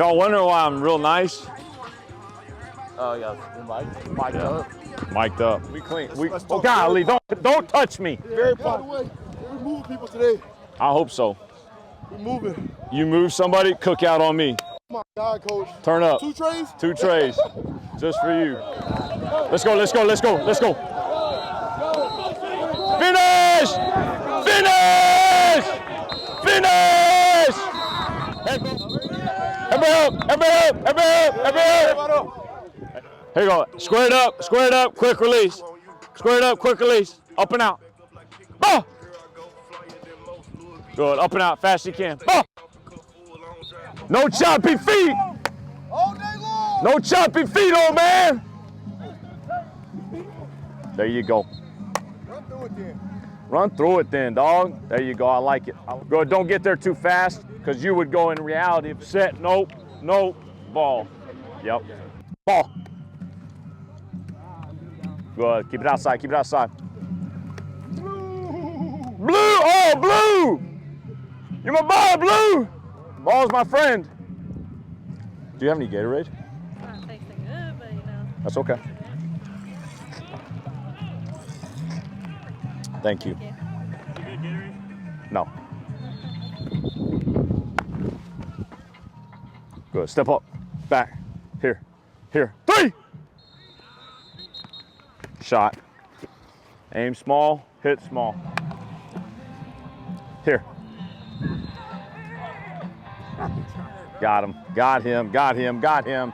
Y'all wonder why I'm real nice? Oh yeah, mic'd up. Mic'd up. We clean. Oh golly, don't touch me. Very positive. We're moving people today. I hope so. We're moving. You move somebody, cook out on me. Oh my God, coach. Turn up. 2 trays? 2 trays. Just for you. Let's go, let's go, let's go, let's go. Finish! Finish! Finish! Here you go. Square it up, quick release. Square it up, quick release. Up and out. Oh! Good, up and out, fast as you can. Oh! No choppy feet! All day long! No choppy feet, old man! There you go. Run through it then. Run through it then, dog. There you go, I like it. Good, don't get there too fast, because you would go in reality, set, nope, ball. Yep, ball. Good, keep it outside, keep it outside. Blue, oh, Blue! You're my boy, Blue! Ball's my friend. Do you have any Gatorade? It's not tasting good, but you know. That's okay. Thank you. No. Good. Step up. Back. Here. Here. 3! Shot. Aim small. Hit small. Here. Got him. Got him. Got him. Got him.